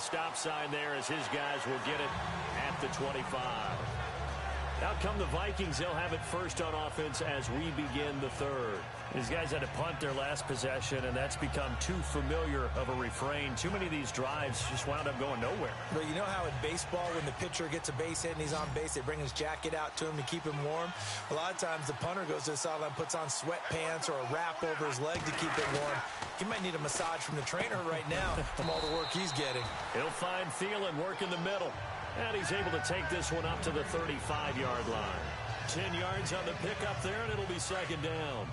stop sign there as his guys will get it at the 25. Out come the Vikings. They'll have it first on offense as we begin the third. These guys had to punt their last possession, and that's become too familiar of a refrain. Too many of these drives just wound up going nowhere. But you know how in baseball, when the pitcher gets a base hit and he's on base, they bring his jacket out to him to keep him warm? A lot of times the punter goes to the sideline, puts on sweatpants or a wrap over his leg to keep it warm. He might need a massage from the trainer right now from all the work he's getting. He'll find Thielen work in the middle. And he's able to take this one up to the 35-yard line. 10 yards on the pickup there, and it'll be second down.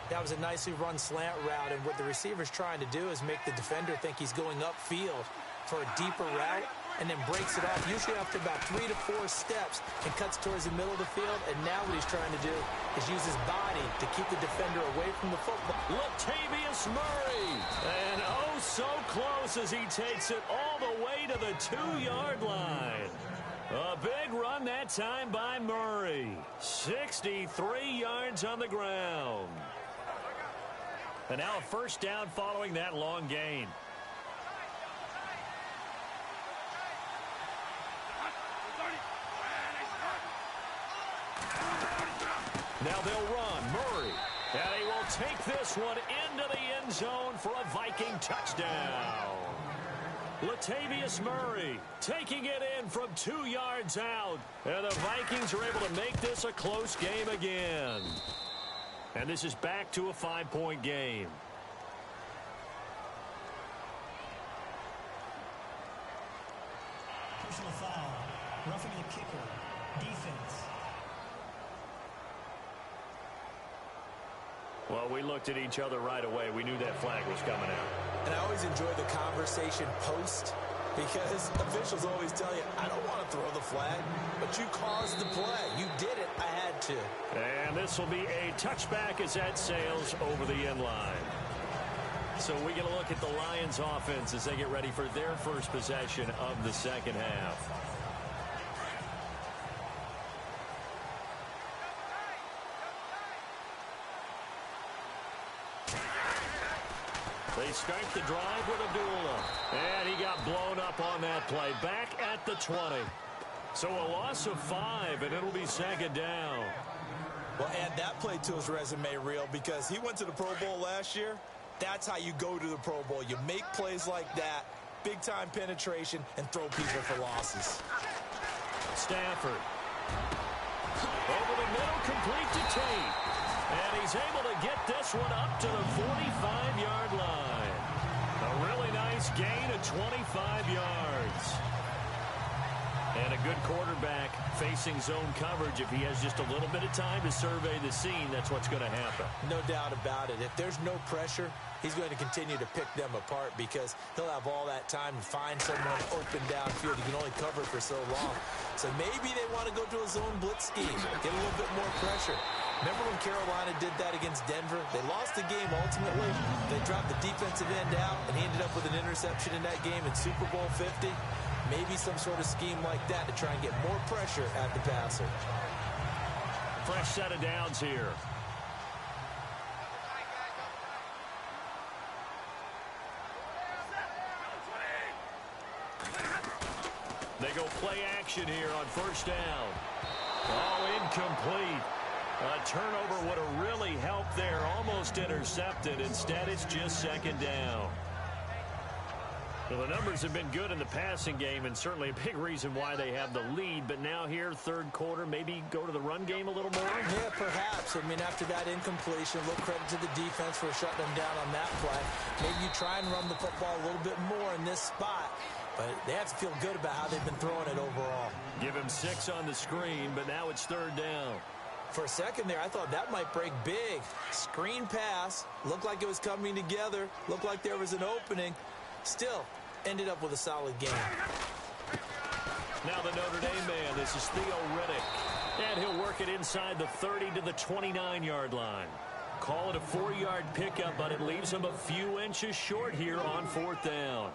That was a nicely run slant route, and what the receiver's trying to do is make the defender think he's going upfield for a deeper route, and then breaks it off, usually after about 3 to 4 steps, and cuts towards the middle of the field. And now what he's trying to do is use his body to keep the defender away from the football. Latavius Murray, and oh so close as he takes it all the way to the 2-yard line. A big run that time by Murray. 63 yards on the ground. And now a first down following that long gain. Now they'll run. Murray. And he will take this one into the end zone for a Viking touchdown. Latavius Murray taking it in from 2 yards out. And the Vikings are able to make this a close game again. And this is back to a 5-point game. Personal foul. Roughing the kicker. Defense. Well, we looked at each other right away. We knew that flag was coming out. And I always enjoy the conversation post, because officials always tell you, I don't want to throw the flag, but you caused the play. You did it. I had to. And this will be a touchback as that sails over the end line. So we get a look at the Lions offense as they get ready for their first possession of the second half. They start the drive with Abdullah. And he got blown up on that play. Back at the 20. So a loss of 5, and it'll be second down. Well, add that play to his resume reel, because he went to the Pro Bowl last year. That's how you go to the Pro Bowl. You make plays like that, big-time penetration, and throw people for losses. Stafford. Over the middle, complete to Tate. And he's able to get this one up to the 45-yard line. A really nice gain of 25 yards. And a good quarterback facing zone coverage. If he has just a little bit of time to survey the scene, that's what's going to happen. No doubt about it. If there's no pressure, he's going to continue to pick them apart, because he'll have all that time to find someone open downfield. He can only cover for so long. So maybe they want to go to a zone blitz scheme, get a little bit more pressure. Remember when Carolina did that against Denver? They lost the game ultimately. They dropped the defensive end out, and he ended up with an interception in that game in Super Bowl 50. Maybe some sort of scheme like that to try and get more pressure at the passer. Fresh set of downs here. They go play action here on first down. Oh, incomplete. A turnover would have really helped there. Almost intercepted. Instead, it's just second down. Well, the numbers have been good in the passing game, and certainly a big reason why they have the lead. But now here, third quarter, maybe go to the run game a little more? Yeah, perhaps. I mean, after that incompletion, a little credit to the defense for shutting them down on that play. Maybe you try and run the football a little bit more in this spot. But they have to feel good about how they've been throwing it overall. Give him 6 on the screen, but now it's third down. For a second there, I thought that might break big. Screen pass. Looked like it was coming together. Looked like there was an opening. Still, ended up with a solid game. Now the Notre Dame man. This is Theo Riddick. And he'll work it inside the 30 to the 29-yard line. Call it a 4-yard pickup, but it leaves him a few inches short here on fourth down.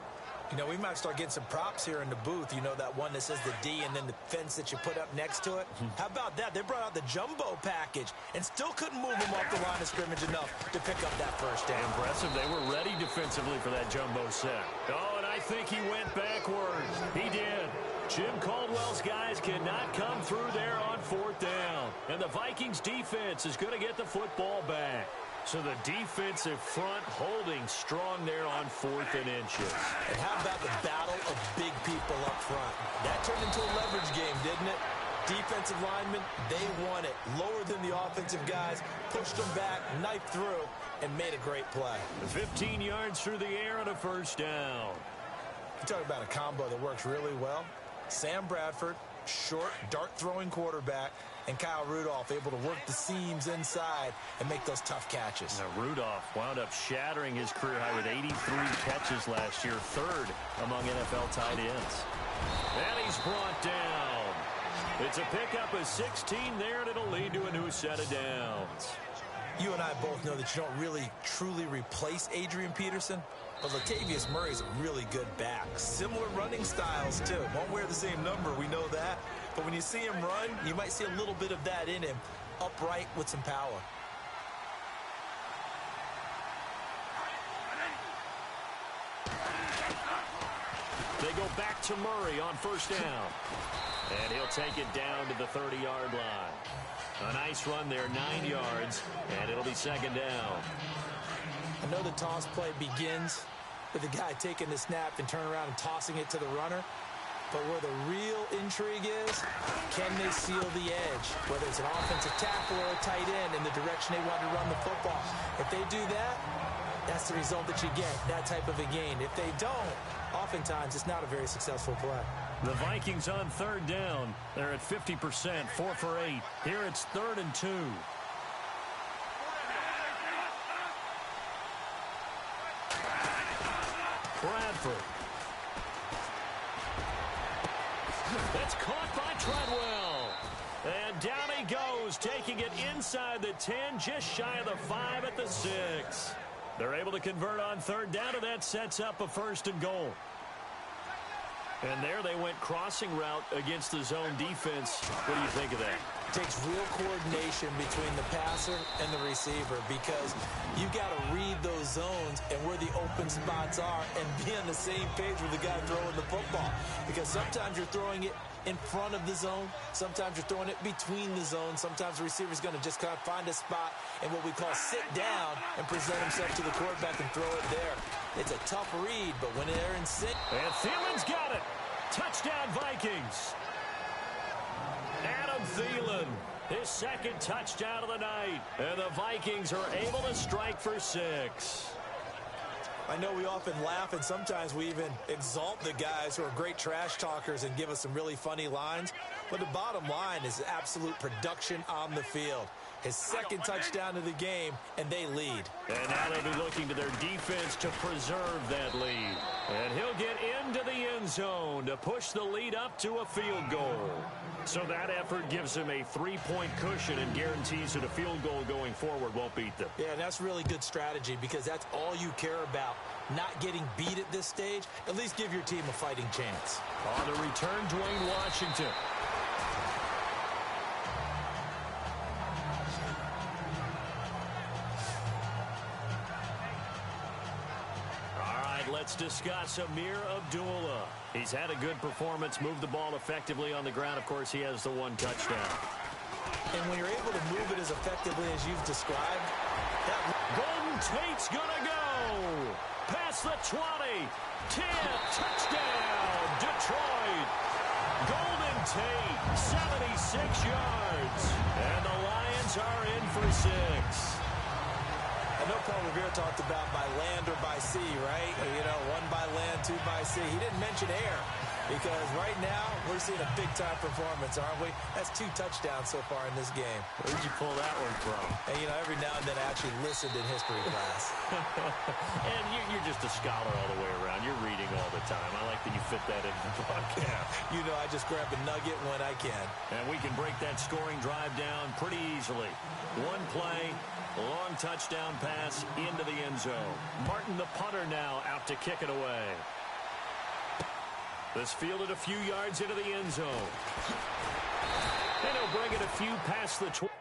You know, we might start getting some props here in the booth. You know, that one that says the D and then the fence that you put up next to it? How about that? They brought out the jumbo package and still couldn't move them off the line of scrimmage enough to pick up that first down. Impressive. They were ready defensively for that jumbo set. Oh, and I think he went backwards. He did. Jim Caldwell's guys cannot come through there on 4th down. And the Vikings defense is going to get the football back. So the defensive front holding strong there on 4th and inches. And how about the battle of big people up front? That turned into a leverage game, didn't it? Defensive linemen, they won it. Lower than the offensive guys, pushed them back, knifed through, and made a great play. 15 yards through the air and a 1st down. You talk about a combo that works really well. Sam Bradford, short, dart-throwing quarterback, and Kyle Rudolph able to work the seams inside and make those tough catches. Now, Rudolph wound up shattering his career high with 83 catches last year, 3rd among NFL tight ends. And he's brought down. It's a pickup of 16 there, and it'll lead to a new set of downs. You and I both know that you don't really truly replace Adrian Peterson, but Latavius Murray's a really good back. Similar running styles, too. Won't wear the same number, we know that. But when you see him run, you might see a little bit of that in him, upright with some power. They go back to Murray on 1st down. And he'll take it down to the 30-yard line. A nice run there, 9 yards, and it'll be 2nd down. I know the toss play begins with the guy taking the snap and turning around and tossing it to the runner. But where the real intrigue is, can they seal the edge? Whether it's an offensive tackle or a tight end in the direction they want to run the football. If they do that, that's the result that you get, that type of a gain. If they don't, oftentimes it's not a very successful play. The Vikings on 3rd down. They're at 50%, 4 for 8. Here it's 3rd and 2. Bradford. That's caught by Treadwell. And down he goes, taking it inside the 10, just shy of the 5 at the 6. They're able to convert on 3rd down, and that sets up a 1st and goal. And there they went crossing route against the zone defense. What do you think of that? Takes real coordination between the passer and the receiver, because you got to read those zones and where the open spots are and be on the same page with the guy throwing the football. Because sometimes you're throwing it in front of the zone. Sometimes you're throwing it between the zones. Sometimes the receiver's going to just kind of find a spot and what we call sit down and present himself to the quarterback and throw it there. It's a tough read, but when they're in sit. And Thielen's got it. Touchdown, Vikings. Adam Thielen, his 2nd touchdown of the night. And the Vikings are able to strike for 6. I know we often laugh, and sometimes we even exalt the guys who are great trash talkers and give us some really funny lines. But the bottom line is absolute production on the field. His 2nd touchdown of the game, and they lead. And now they'll be looking to their defense to preserve that lead. And he'll get into the end zone to push the lead up to a field goal. So that effort gives him a 3-point cushion and guarantees that a field goal going forward won't beat them. Yeah, and that's really good strategy, because that's all you care about. Not getting beat at this stage. At least give your team a fighting chance. On the return, Dwayne Washington. Let's discuss Amir Abdullah. He's had a good performance, moved the ball effectively on the ground. Of course, he has the 1 touchdown. And when you're able to move it as effectively as you've described, that Golden Tate's gonna go. Past the 20. 10. Touchdown, Detroit. Golden Tate, 76 yards. And the Lions are in for 6. I know Paul Revere talked about by land or by sea, right? You know, 1 by land, 2 by sea. He didn't mention air, because right now we're seeing a big-time performance, aren't we? That's 2 touchdowns so far in this game. Where'd you pull that one from? And, you know, every now and then I actually listened in history class. And you're just a scholar all the way around. You're reading all the time. I like that you fit that into the podcast. You know, I just grab a nugget when I can. And we can break that scoring drive down pretty easily. 1 play. Long touchdown pass into the end zone. Martin, the punter, now out to kick it away. This fielded a few yards into the end zone. And he'll bring it a few past the 20.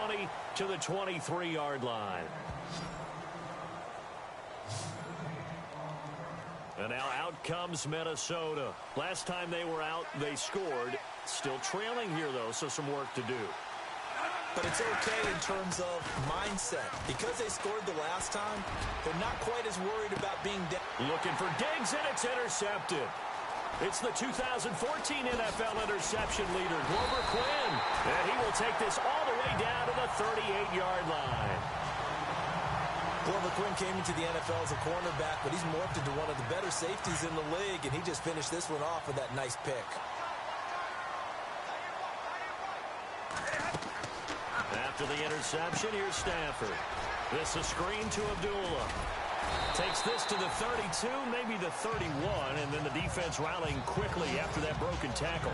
20 to the 23-yard line. And now out comes Minnesota. Last time they were out, they scored. Still trailing here, though, so some work to do. But it's okay in terms of mindset. Because they scored the last time, they're not quite as worried about being down. Looking for Diggs, and it's intercepted. It's the 2014 NFL interception leader, Glover Quinn. And he will take this all the way down to the 38-yard line. Glover Quinn came into the NFL as a cornerback, but he's morphed into one of the better safeties in the league, and he just finished this one off with that nice pick. After the interception, here's Stafford. This a screen to Abdullah. Takes this to the 32, maybe the 31, and then the defense rallying quickly after that broken tackle.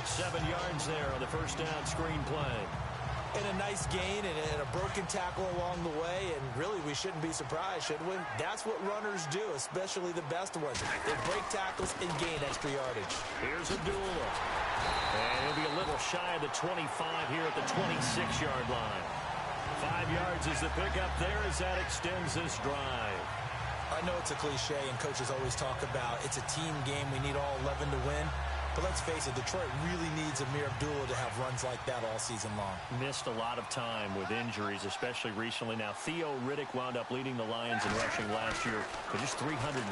7 yards there on the first down screen play. And a nice gain and a broken tackle along the way, and really we shouldn't be surprised, should we? That's what runners do, especially the best ones. They break tackles and gain extra yardage. Here's Abdullah. And he'll be a little shy of the 25 here at the 26-yard line. 5 yards is the pickup there as that extends this drive. I know it's a cliche, and coaches always talk about it's a team game. We need all 11 to win. But let's face it, Detroit really needs Amir Abdullah to have runs like that all season long. Missed a lot of time with injuries, especially recently. Now, Theo Riddick wound up leading the Lions in rushing last year for just 357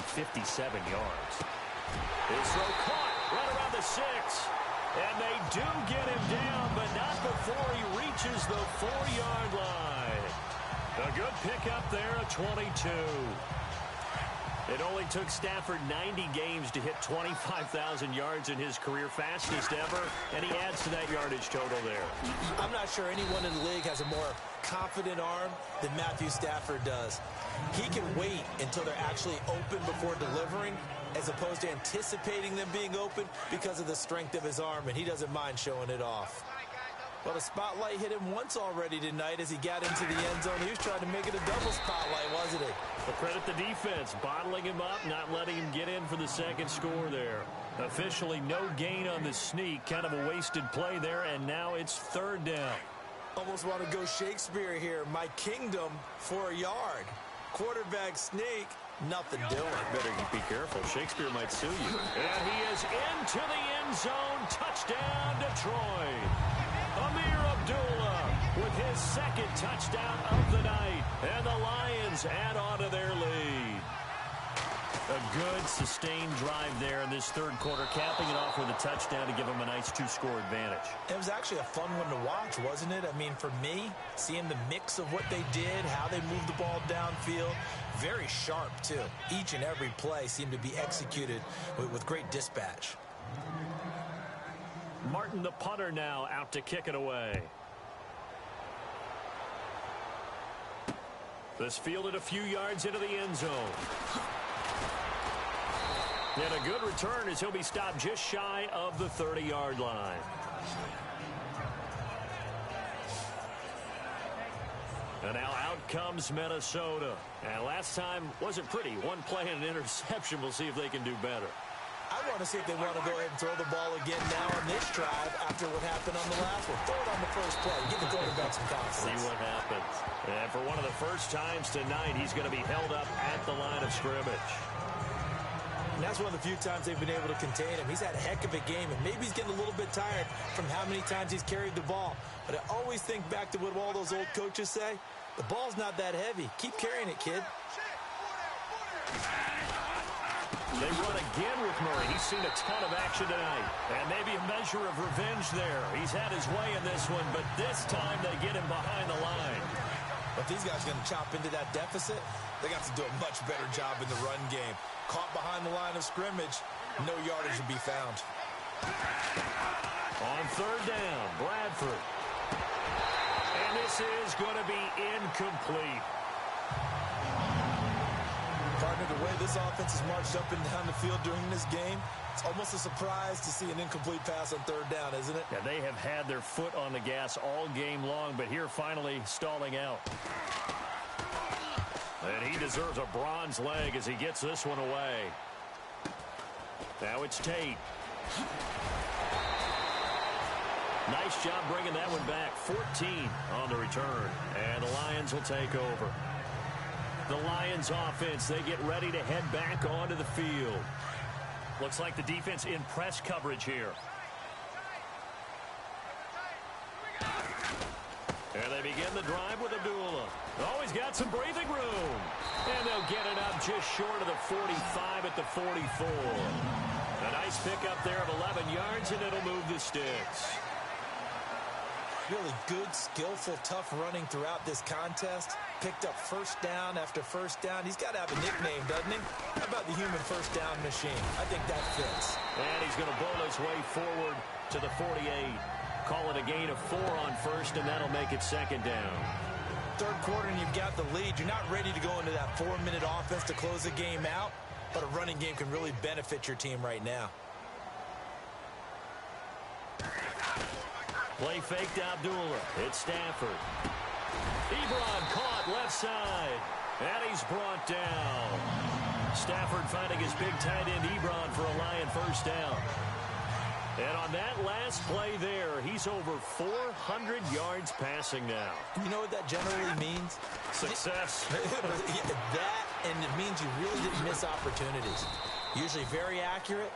yards. His throw caught right around the 6. And they do get him down, but not before he reaches the 4-yard line. A good pickup there at 22. It only took Stafford 90 games to hit 25,000 yards in his career, fastest ever, and he adds to that yardage total there. I'm not sure anyone in the league has a more confident arm than Matthew Stafford does. He can wait until they're actually open before delivering, as opposed to anticipating them being open because of the strength of his arm, and he doesn't mind showing it off. Well, the spotlight hit him once already tonight as he got into the end zone. He was trying to make it a double spotlight, wasn't he? Well, credit the defense, bottling him up, not letting him get in for the second score there. Officially no gain on the sneak, kind of a wasted play there, and now it's 3rd down. Almost want to go Shakespeare here. My kingdom for a yard. Quarterback sneak, nothing doing. Better be careful. Shakespeare might sue you. And he is into the end zone. Touchdown, Detroit. Amir Abdullah with his 2nd touchdown of the night. And the Lions add on to their lead. A good, sustained drive there in this 3rd quarter, capping it off with a touchdown to give them a nice 2-score advantage. It was actually a fun one to watch, wasn't it? I mean, for me, seeing the mix of what they did, how they moved the ball downfield, very sharp, too. Each and every play seemed to be executed with great dispatch. Martin, the punter, now out to kick it away. This fielded a few yards into the end zone. And a good return as he'll be stopped just shy of the 30-yard line. And now out comes Minnesota. And last time wasn't pretty. One play and an interception. We'll see if they can do better. I want to see if they want to go ahead and throw the ball again now on this drive after what happened on the last one. Throw it on the first play. Give the quarterback some confidence. See what happens. And for one of the first times tonight, he's going to be held up at the line of scrimmage. And that's one of the few times they've been able to contain him. He's had a heck of a game, and maybe he's getting a little bit tired from how many times he's carried the ball. But I always think back to what all those old coaches say. The ball's not that heavy. Keep carrying it, kid. They run again with Murray. He's seen a ton of action tonight. And maybe a measure of revenge there. He's had his way in this one, but this time they get him behind the line. But these guys are going to chop into that deficit. They got to do a much better job in the run game. Caught behind the line of scrimmage, no yardage to be found. On 3rd down, Bradford. And this is going to be incomplete. Partner, the way this offense has marched up and down the field during this game, it's almost a surprise to see an incomplete pass on 3rd down, isn't it? Yeah, they have had their foot on the gas all game long, but here finally stalling out. And he deserves a bronze leg as he gets this one away. Now it's Tate. Nice job bringing that one back. 14 on the return. And the Lions will take over. The Lions offense, they get ready to head back onto the field. Looks like the defense in press coverage here. And they begin the drive with Abdullah. Oh, he's got some breathing room. And they'll get it up just short of the 45 at the 44. A nice pickup there of 11 yards, and it'll move the sticks. Really good, skillful, tough running throughout this contest. Picked up first down after first down. He's got to have a nickname, doesn't he? How about the human first down machine? I think that fits. And he's going to bowl his way forward to the 48. Call it a gain of 4 on first, and that'll make it second down. Third quarter, and you've got the lead. You're not ready to go into that 4-minute offense to close the game out, but a running game can really benefit your team right now. Play fake to Abdullah. It's Stafford. Ebron caught left side. And he's brought down. Stafford finding his big tight end Ebron for a Lion first down. And on that last play there, he's over 400 yards passing now. You know what that generally means? Success. That, and it means you really didn't miss opportunities. Usually very accurate.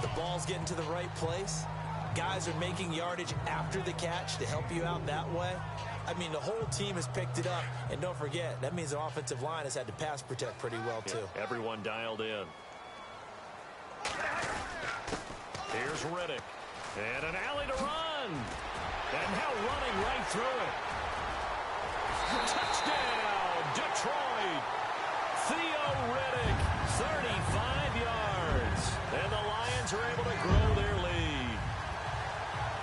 The ball's getting to the right place. Guys are making yardage after the catch to help you out that way. I mean, the whole team has picked it up. And don't forget, that means the offensive line has had to pass protect pretty well, too. Yeah, everyone dialed in. Here's Riddick. And an alley to run. And now running right through it. Touchdown, Detroit. Theo Riddick, 35 yards. And the Lions are able to grow their lead.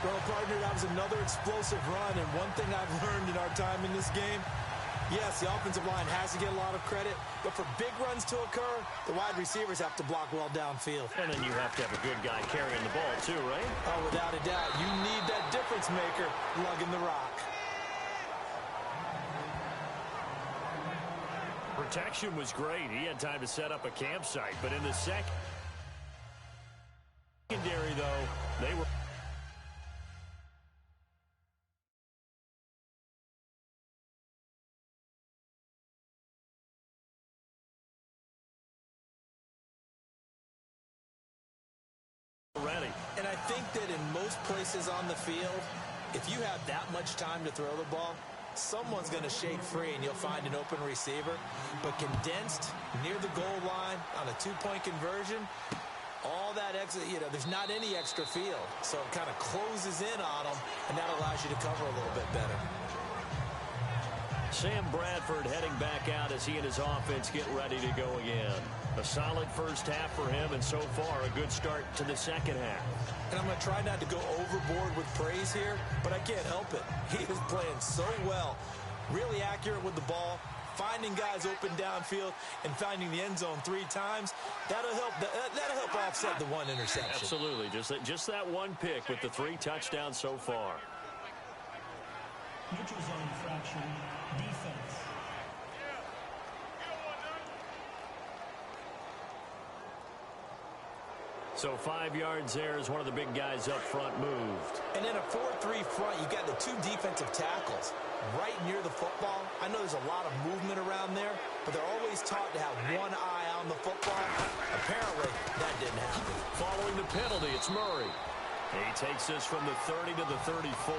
Well, partner, that was another explosive run, and one thing I've learned in our time in this game, yes, the offensive line has to get a lot of credit, but for big runs to occur, the wide receivers have to block well downfield. And then you have to have a good guy carrying the ball, too, right? Oh, without a doubt. You need that difference maker lugging the rock. Protection was great. He had time to set up a campsite, but in the secondary, though, they were... ready. And I think that in most places on the field, if you have that much time to throw the ball, someone's going to shake free and you'll find an open receiver. But condensed near the goal line on a two-point conversion, all that extra, there's not any extra field. So it kind of closes in on them, and that allows you to cover a little bit better. Sam Bradford heading back out as he and his offense get ready to go again. A solid first half for him, and so far a good start to the second half. And I'm going to try not to go overboard with praise here, but I can't help it. He is playing so well, really accurate with the ball, finding guys open downfield, and finding the end zone 3 times. That'll help offset the one interception. Absolutely, just that one pick with the 3 touchdowns so far. Neutral zone infraction, defense. So 5 yards there as one of the big guys up front moved. And in a 4-3 front, you've got the 2 defensive tackles right near the football. I know there's a lot of movement around there, but they're always taught to have one eye on the football. Apparently, that didn't happen. Following the penalty, it's Murray. He takes this from the 30 to the 34.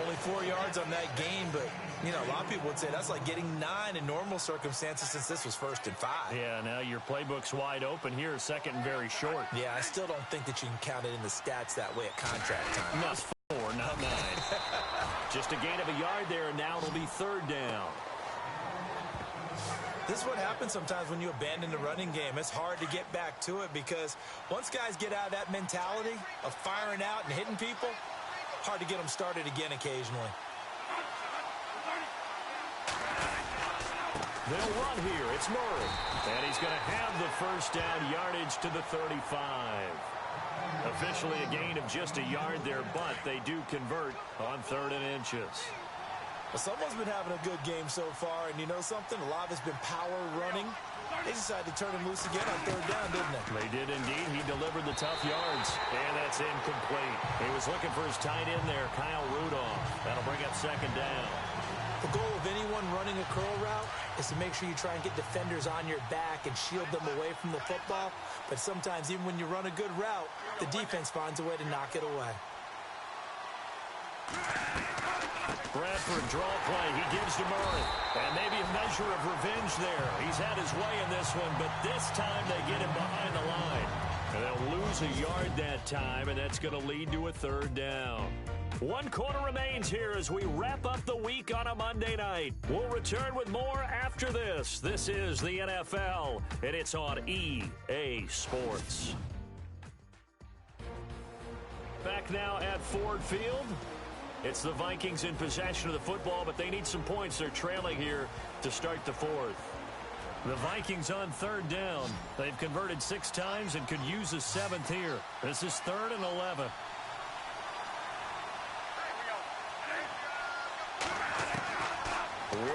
Only 4 yards on that gain, but, a lot of people would say that's like getting 9 in normal circumstances since this was 1st and 5. Yeah, now your playbook's wide open here, 2nd and very short. Yeah, I still don't think that you can count it in the stats that way at contract time. Not 4, not 9. Just a gain of a yard there, and now it'll be 3rd down. This is what happens sometimes when you abandon the running game. It's hard to get back to it because once guys get out of that mentality of firing out and hitting people, hard to get them started again occasionally. They'll run here. It's Murray. And he's going to have the first down, yardage to the 35. Officially a gain of just a yard there, but they do convert on 3rd and inches. Well, someone's been having a good game so far, and you know something? A lot of it's been power running. They decided to turn him loose again on third down, didn't they? They did indeed. He delivered the tough yards, and that's incomplete. He was looking for his tight end there, Kyle Rudolph. That'll bring up second down. The goal of anyone running a curl route is to make sure you try and get defenders on your back and shield them away from the football. But sometimes, even when you run a good route, the defense finds a way to knock it away. Bradford draw play. He gives to Murray. And maybe a measure of revenge there. He's had his way in this one, but this time they get him behind the line. And they'll lose a yard that time, and that's going to lead to a third down. 1 quarter remains here as we wrap up the week on a Monday night. We'll return with more after this. This is the NFL, and it's on EA Sports. Back now at Ford Field. It's the Vikings in possession of the football, but they need some points. They're trailing here to start the fourth. The Vikings on third down. They've converted 6 times and could use a 7th here. This is 3rd and 11.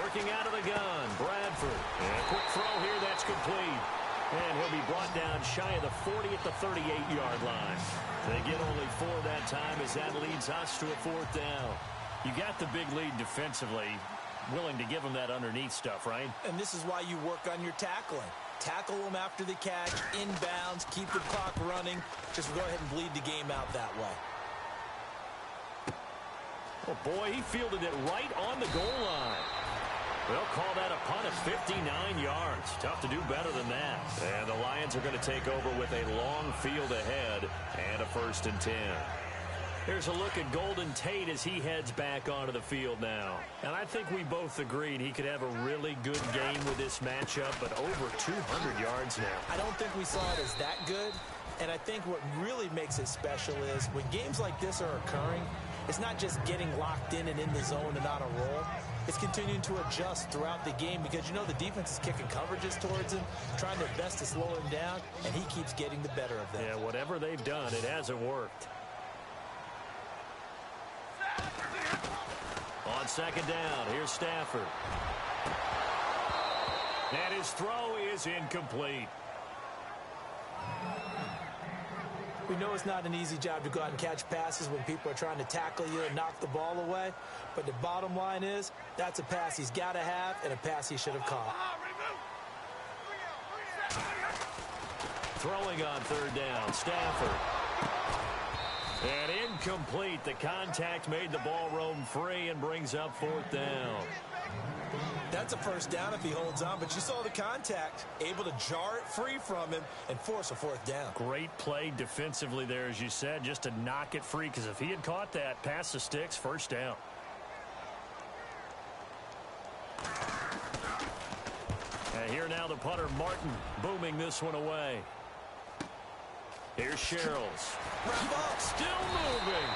Working out of the gun, Bradford. And a quick throw here, that's complete. And he'll be brought down shy of the 40 at the 38-yard line. They get only 4 that time as that leads us to a 4th down. You got the big lead defensively, willing to give them that underneath stuff, right? And this is why you work on your tackling. Tackle them after the catch, inbounds, keep the clock running. Just go ahead and bleed the game out that way. Oh, boy, he fielded it right on the goal line. They'll call that a punt of 59 yards. Tough to do better than that. And the Lions are going to take over with a long field ahead and a 1st and 10. Here's a look at Golden Tate as he heads back onto the field now. And I think we both agreed he could have a really good game with this matchup, but over 200 yards now. I don't think we saw it as that good. And I think what really makes it special is when games like this are occurring, it's not just getting locked in and in the zone and on a roll. It's continuing to adjust throughout the game because, you know, the defense is kicking coverages towards him, trying their best to slow him down, and he keeps getting the better of them. Yeah, whatever they've done, it hasn't worked. On second down, here's Stafford. And his throw is incomplete. We know it's not an easy job to go out and catch passes when people are trying to tackle you and knock the ball away. But the bottom line is, that's a pass he's got to have and a pass he should have caught. Throwing on third down, Stafford. And incomplete. The contact made the ball roam free and brings up 4th down. That's a 1st down if he holds on, but you saw the contact, able to jar it free from him and force a 4th down. Great play defensively there, as you said, just to knock it free, because if he had caught that, past the sticks, 1st down. And here now the punter, Martin, booming this one away. Here's Sherrills. Still moving.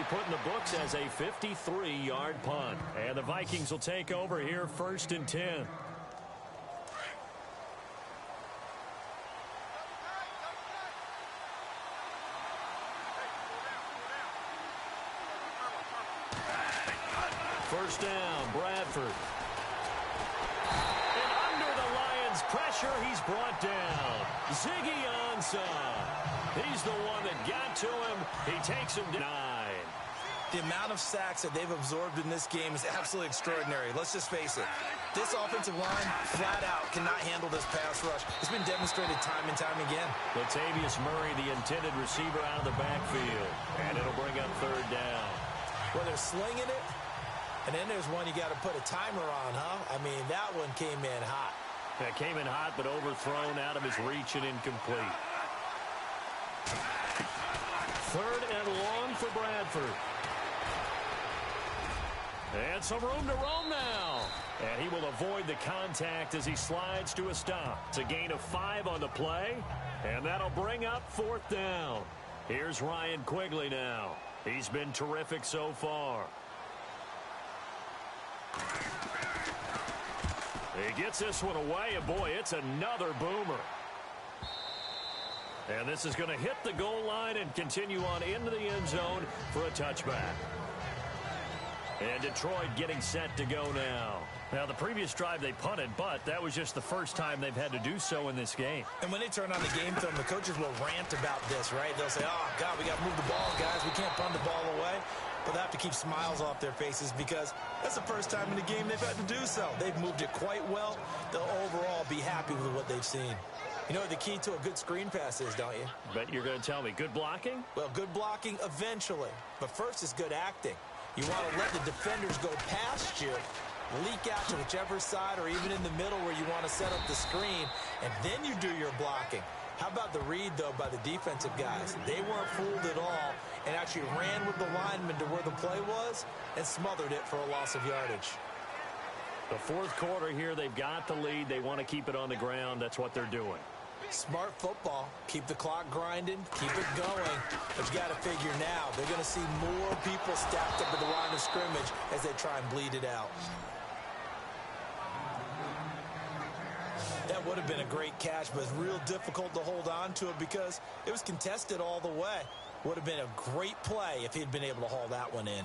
be put in the books as a 53-yard punt. And the Vikings will take over here 1st and 10. First down, Bradford. And under the Lions' pressure, he's brought down. Ziggy Ansah. He's the one that got to him. He takes him down. The amount of sacks that they've absorbed in this game is absolutely extraordinary. Let's just face it. This offensive line, flat out, cannot handle this pass rush. It's been demonstrated time and time again. Latavius Murray, the intended receiver, out of the backfield. And it'll bring up 3rd down. Well, they're slinging it. And then there's one you got to put a timer on, huh? I mean, that one came in hot. That came in hot, but overthrown out of his reach and incomplete. 3rd and long for Bradford. And some room to roam now. And he will avoid the contact as he slides to a stop. It's a gain of 5 on the play. And that'll bring up 4th down. Here's Ryan Quigley now. He's been terrific so far. He gets this one away, and boy, it's another boomer. And this is going to hit the goal line and continue on into the end zone for a touchback. And Detroit getting set to go now. Now, the previous drive they punted, but that was just the first time they've had to do so in this game. And when they turn on the game film, the coaches will rant about this, right? They'll say, oh, God, we got to move the ball, guys. We can't punt the ball away. But they have to keep smiles off their faces because that's the first time in the game they've had to do so. They've moved it quite well. They'll overall be happy with what they've seen. You know what the key to a good screen pass is, don't you? Bet you're going to tell me. Good blocking? Well, good blocking eventually. But first is good acting. You want to let the defenders go past you, leak out to whichever side or even in the middle where you want to set up the screen, and then you do your blocking. How about the read, though, by the defensive guys? They weren't fooled at all and actually ran with the lineman to where the play was and smothered it for a loss of yardage. The 4th quarter here, they've got the lead. They want to keep it on the ground. That's what they're doing. Smart football. Keep the clock grinding. Keep it going. But you got to figure now, they're going to see more people stacked up at the line of scrimmage as they try and bleed it out. That would have been a great catch, but it's real difficult to hold on to it because it was contested all the way. Would have been a great play if he'd been able to haul that one in.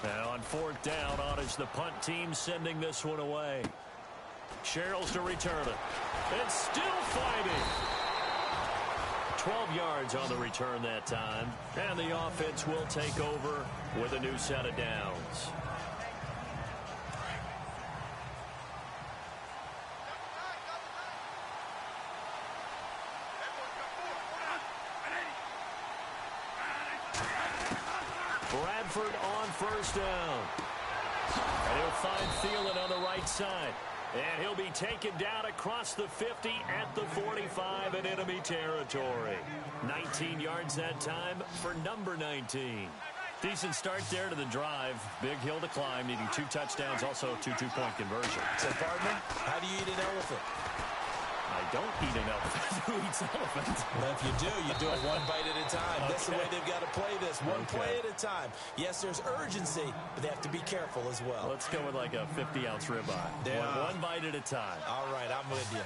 Now on 4th down, on is the punt team sending this one away. Sherrills to return it. And still fighting. 12 yards on the return that time. And the offense will take over with a new set of downs. Bradford on 1st down. And he'll find Thielen on the right side. And he'll be taken down across the 50 at the 45 in enemy territory. 19 yards that time for number 19. Decent start there to the drive. Big hill to climb, needing 2 touchdowns, also 2 two-point conversion. So, partner, how do you eat an elephant? I don't eat an elephant. Who eats elephants? Well, if you do it one bite at a time. Okay. That's the way they've got to play this. One play at a time. Yes, there's urgency, but they have to be careful as well. Let's go with like a 50-ounce ribeye. Yeah. One bite at a time. All right, I'm with you.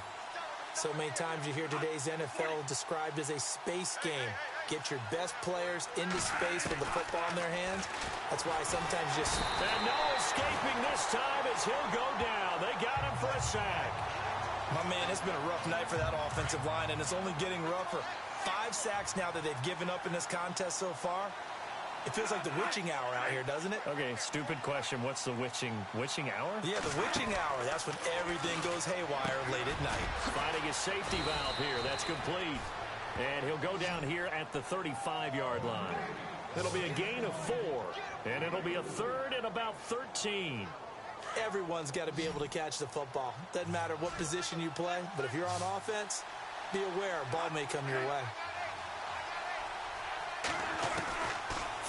So many times you hear today's NFL described as a space game. Get your best players into space with the football in their hands. That's why sometimes just... And no escaping this time as he'll go down. They got him for a sack. My man, it's been a rough night for that offensive line, and it's only getting rougher. 5 sacks now that they've given up in this contest so far. It feels like the witching hour out here, doesn't it? Okay, stupid question. What's the witching hour? Yeah, the witching hour. That's when everything goes haywire late at night. Finding his safety valve here. That's complete. And he'll go down here at the 35-yard line. It'll be a gain of 4, and it'll be a 3rd and about 13. Everyone's got to be able to catch the football. Doesn't matter what position you play, but if you're on offense, be aware a ball may come your way.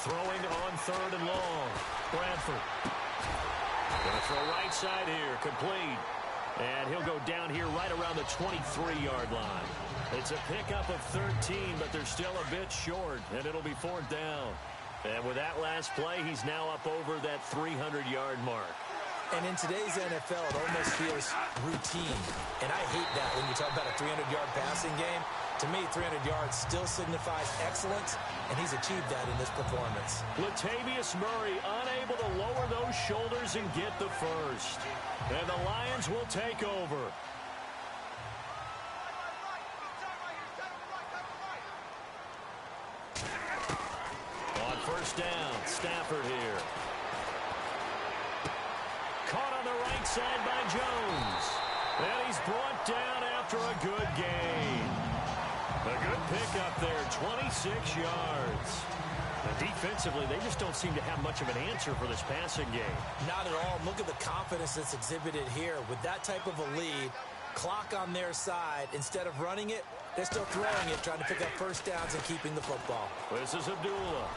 Throwing on 3rd and long. Bradford. Going to throw right side here. Complete. And he'll go down here right around the 23-yard line. It's a pickup of 13, but they're still a bit short, and it'll be 4th down. And with that last play, he's now up over that 300-yard mark. And in today's NFL, it almost feels routine. And I hate that when you talk about a 300-yard passing game. To me, 300 yards still signifies excellence, and he's achieved that in this performance. Latavius Murray unable to lower those shoulders and get the first. And the Lions will take over. On 1st down, Stafford here. Caught on the right side by Jones. And he's brought down after a good gain. A good pickup there, 26 yards. Now, defensively, they just don't seem to have much of an answer for this passing game. Not at all. Look at the confidence that's exhibited here. With that type of a lead, clock on their side, instead of running it, they're still throwing it, trying to pick up 1st downs and keeping the football. This is Abdullah.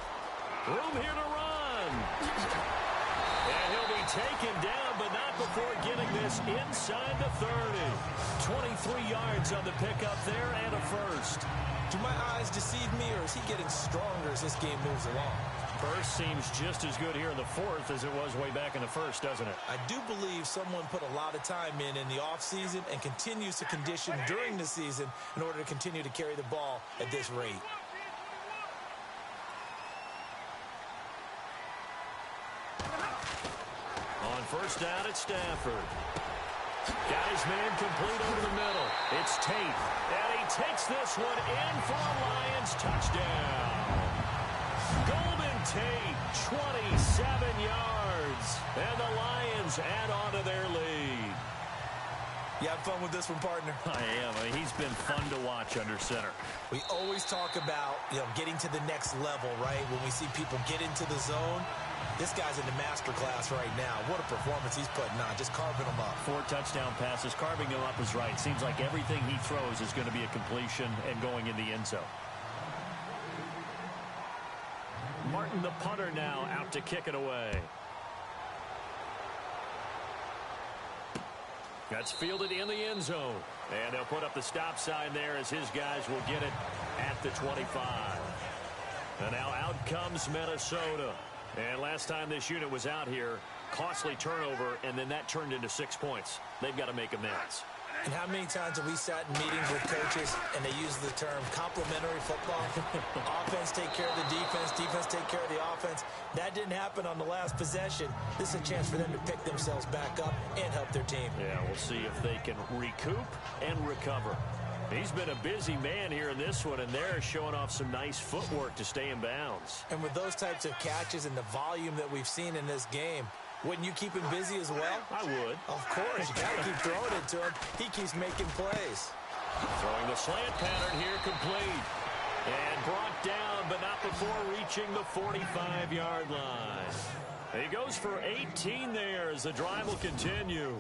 Room here to run. And he'll be taken down, but not before getting this inside the 30. 23 yards on the pickup there and a first. Do my eyes deceive me, or is he getting stronger as this game moves along? First seems just as good here in the 4th as it was way back in the 1st, doesn't it? I do believe someone put a lot of time in the offseason and continues to condition during the season in order to continue to carry the ball at this rate. On 1st down at Stafford. Got his man complete over the middle. It's Tate. And he takes this one in for a Lions touchdown. Golden Tate, 27 yards. And the Lions add on to their lead. You have fun with this one, partner? I am. I mean, he's been fun to watch under center. We always talk about, getting to the next level, right? When we see people get into the zone. This guy's in the master class right now. What a performance he's putting on, just carving them up. 4 touchdown passes, carving them up is right. Seems like everything he throws is going to be a completion and going in the end zone. Martin, the punter, now out to kick it away. That's fielded in the end zone. And they'll put up the stop sign there as his guys will get it at the 25. And now out comes Minnesota. And last time this unit was out here, costly turnover, and then that turned into 6 points. They've got to make amends. And how many times have we sat in meetings with coaches and they use the term complementary football? Offense take care of the defense, defense take care of the offense. That didn't happen on the last possession. This is a chance for them to pick themselves back up and help their team. Yeah, we'll see if they can recoup and recover. He's been a busy man here in this one, and they're showing off some nice footwork to stay in bounds. And with those types of catches and the volume that we've seen in this game, wouldn't you keep him busy as well? I would. Of course. You got to keep throwing it to him. He keeps making plays. Throwing the slant pattern here complete. And brought down, but not before reaching the 45-yard line. He goes for 18 there as the drive will continue.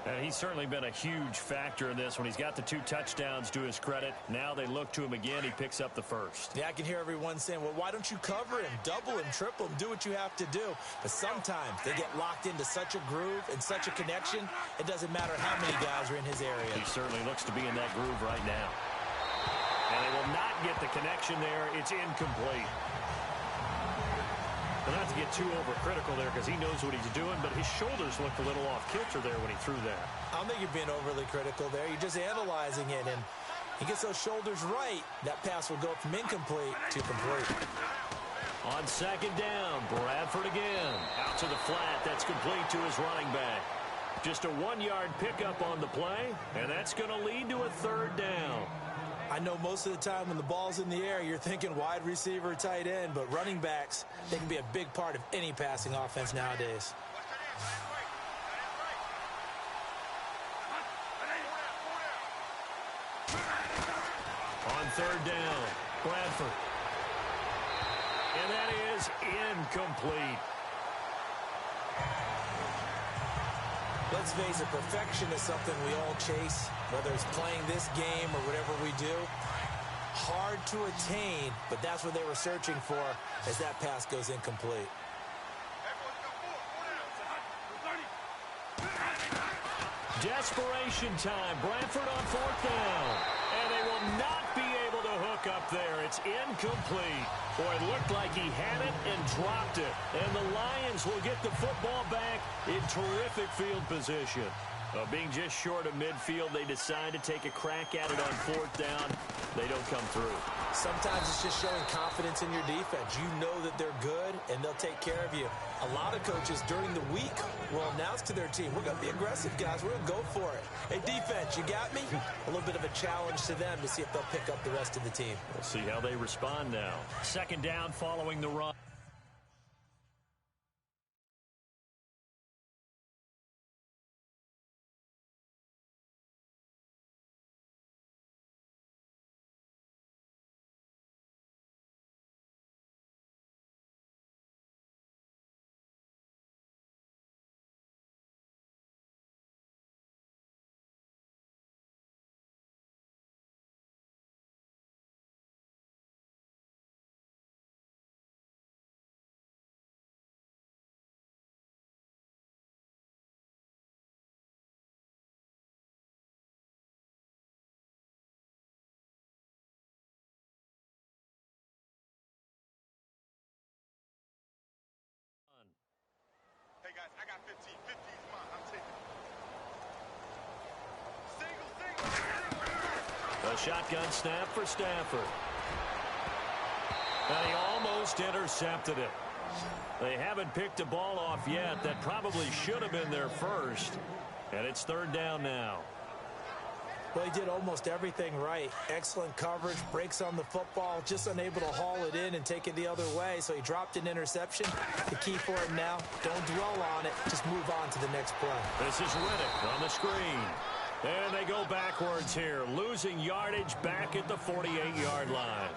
And he's certainly been a huge factor in this when he's got the 2 touchdowns to his credit. Now they look to him again. He picks up the first. Yeah, I can hear everyone saying, well, why don't you cover him, double him, triple him, do what you have to do. But sometimes they get locked into such a groove and such a connection, it doesn't matter how many guys are in his area. He certainly looks to be in that groove right now. And they will not get the connection there. It's incomplete. But not to get too overcritical there because he knows what he's doing, but his shoulders looked a little off kilter there when he threw that. I don't think you're being overly critical there. You're just analyzing it, and he gets those shoulders right. That pass will go from incomplete to complete. On 2nd down, Bradford again. Out to the flat. That's complete to his running back. Just a 1-yard pickup on the play, and that's going to lead to a 3rd down. I know most of the time when the ball's in the air, you're thinking wide receiver, tight end, but running backs, they can be a big part of any passing offense nowadays. On 3rd down, Bradford. And that is incomplete. Let's face it, perfection is something we all chase, whether it's playing this game or whatever we do. Hard to attain, but that's what they were searching for as that pass goes Desperation time. Bradford on fourth down. And they will not be able to hook up there. It's incomplete. Boy, it looked like he had it and dropped it. And the Lions will get the football back in terrific field position. Being just short of midfield, they decide to take a crack at it on fourth down. They don't come through. Sometimes it's just showing confidence in your defense. You know that they're good, and they'll take care of you. A lot of coaches during the week will announce to their team, we're going to be aggressive, guys. We're going to go for it. Hey, defense, you got me? A little bit of a challenge to them to see if they'll pick up the rest of the team. We'll see how they respond now. Second down following the run. Hey, guys, I got 15. 15 is mine. I'm taking it. Single. A shotgun snap for Stafford. And he almost intercepted it. They haven't picked a ball off yet. That probably should have been their first. And it's third down now. Well, he did almost everything right. Excellent coverage, breaks on the football, just unable to haul it in and take it the other way. So he dropped an interception. The key for him now, don't dwell on it. Just move on to the next play. This is Riddick on the screen. And they go backwards here, losing yardage back at the 48-yard line.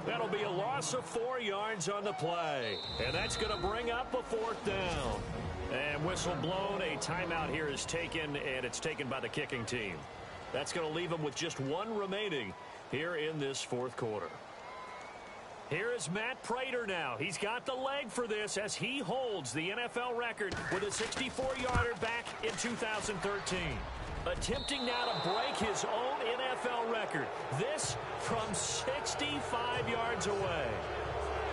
That'll be a loss of 4 yards on the play. And that's going to bring up a fourth down. And whistle blown, a timeout here is taken, and it's taken by the kicking team. That's going to leave them with just one remaining here in this fourth quarter. Here is Matt Prater now. He's got the leg for this as he holds the NFL record with a 64-yarder back in 2013. Attempting now to break his own NFL record. This from 65 yards away.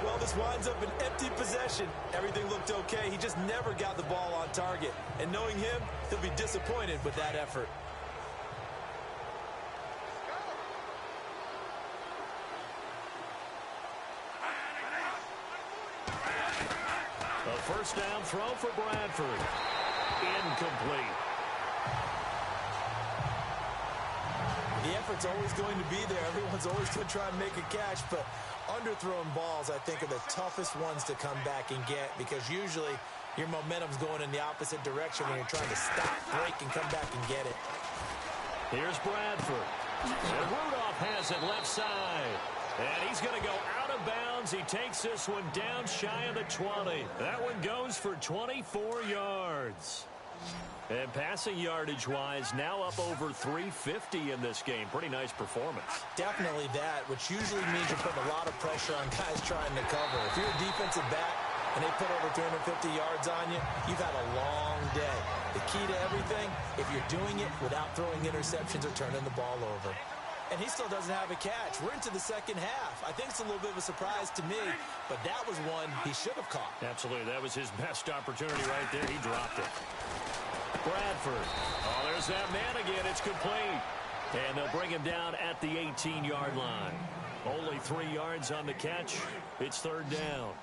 Well, this winds up an empty possession. Everything looked okay. He just never got the ball on target. And knowing him, he'll be disappointed with that effort. A first down throw for Bradford. Incomplete. The effort's always going to be there. Everyone's always going to try and make a catch, but underthrown balls, I think, are the toughest ones to come back and get because usually your momentum's going in the opposite direction when you're trying to stop, break, and come back and get it. Here's Bradford. And Rudolph has it left side. And he's going to go out of bounds. He takes this one down shy of the 20. That one goes for 24 yards. And passing yardage-wise, now up over 350 in this game. Pretty nice performance. Definitely that, which usually means you're putting a lot of pressure on guys trying to cover. If you're a defensive back and they put over 350 yards on you, you've had a long day. The key to everything, if you're doing it without throwing interceptions or turning the ball over. And he still doesn't have a catch. We're into the second half. I think it's a little bit of a surprise to me, but that was one he should have caught. Absolutely. That was his best opportunity right there. He dropped it. Bradford. Oh, there's that man again. It's complete. And they'll bring him down at the 18-yard line. Only 3 yards on the catch. It's third down.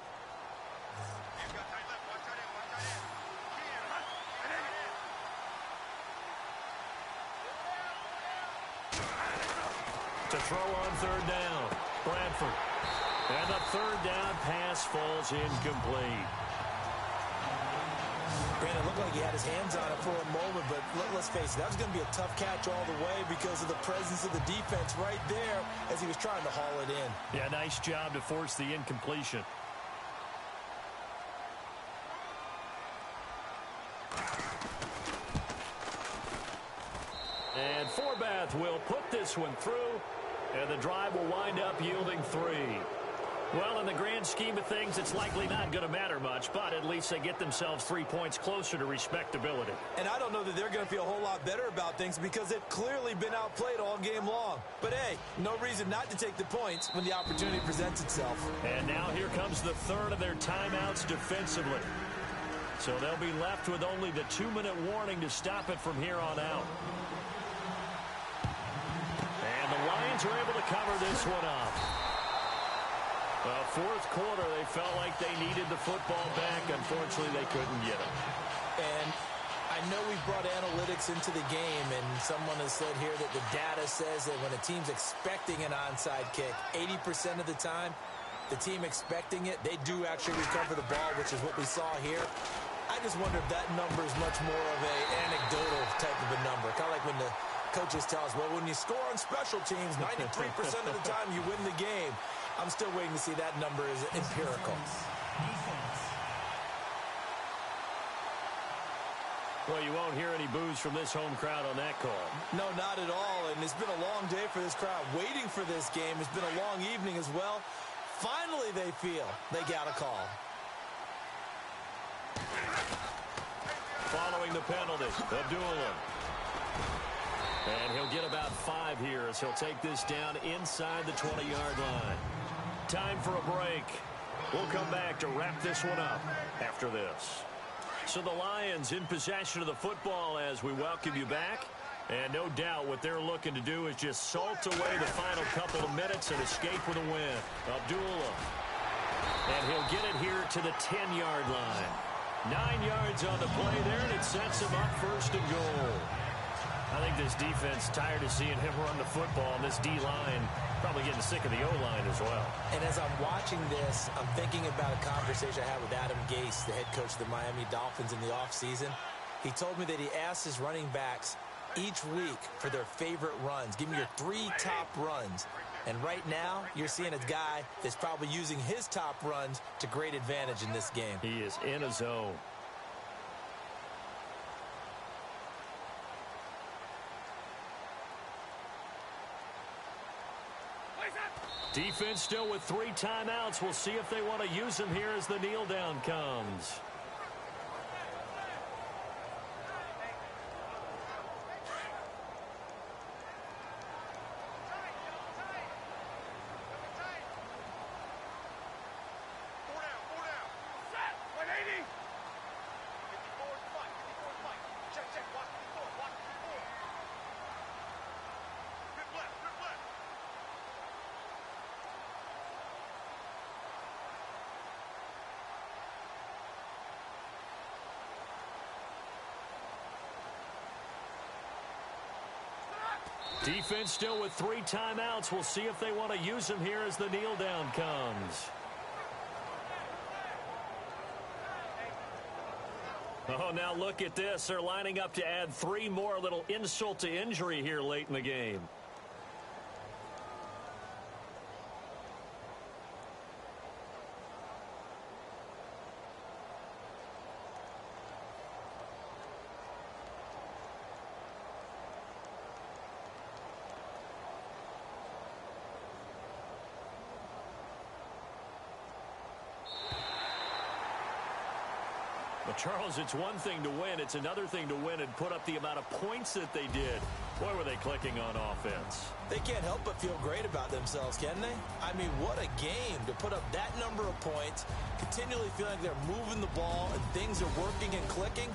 To throw on third down. Bradford. And the third down pass falls incomplete. Brandon, it looked like he had his hands on it for a moment, but let's face it, that was going to be a tough catch all the way because of the presence of the defense right there as he was trying to haul it in. Yeah, nice job to force the incompletion. And Forbath will put this one through, and the drive will wind up yielding 3. Well, in the grand scheme of things, it's likely not going to matter much, but at least they get themselves 3 points closer to respectability. And I don't know that they're going to feel a whole lot better about things because they've clearly been outplayed all game long. But, hey, no reason not to take the points when the opportunity presents itself. And now here comes the third of their timeouts defensively. So they'll be left with only the 2-minute warning to stop it from here on out. And the Lions are able to cover this one up. Well, fourth quarter, they felt like they needed the football back. Unfortunately, they couldn't get it. And I know we've brought analytics into the game, and someone has said here that the data says that when a team's expecting an onside kick, 80% of the time, the team expecting it, they do actually recover the ball, which is what we saw here. I just wonder if that number is much more of an anecdotal type of a number. Kind of like when the coaches tell us, well, when you score on special teams, 93% of the time you win the game. I'm still waiting to see that number is empirical. Defense. Well, you won't hear any boos from this home crowd on that call. No, not at all. And it's been a long day for this crowd waiting for this game. It's been a long evening as well. Finally, they feel they got a call. Following the penalty, Abdullah. And he'll get about 5 here as he'll take this down inside the 20-yard line. Time for a break. We'll come back to wrap this one up after this. So the Lions in possession of the football as we welcome you back. And no doubt what they're looking to do is just salt away the final couple of minutes and escape with a win. Abdullah. And he'll get it here to the 10-yard line. 9 yards on the play there, and it sets him up first and goal. I think this defense tired of seeing him run the football, and this D-line probably getting sick of the O-line as well. And as I'm watching this, I'm thinking about a conversation I had with Adam Gase, the head coach of the Miami Dolphins in the offseason. He told me that he asked his running backs each week for their favorite runs. Give me your 3 top runs. And right now, you're seeing a guy that's probably using his top runs to great advantage in this game. He is in a zone. Defense still with 3 timeouts. We'll see if they want to use them here as the kneel down comes. Defense still with 3 timeouts. We'll see if they want to use them here as the kneel down comes. Oh, now look at this. They're lining up to add 3 more, a little insult to injury here late in the game. Well, Charles, it's one thing to win. It's another thing to win and put up the amount of points that they did. Boy, were they clicking on offense. They can't help but feel great about themselves, can they? I mean, what a game to put up that number of points, continually feeling like they're moving the ball and things are working and clicking.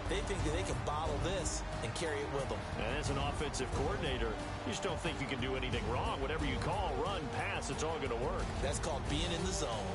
They think that they can bottle this and carry it with them. And as an offensive coordinator, you just don't think you can do anything wrong. Whatever you call, run, pass, it's all going to work. That's called being in the zone.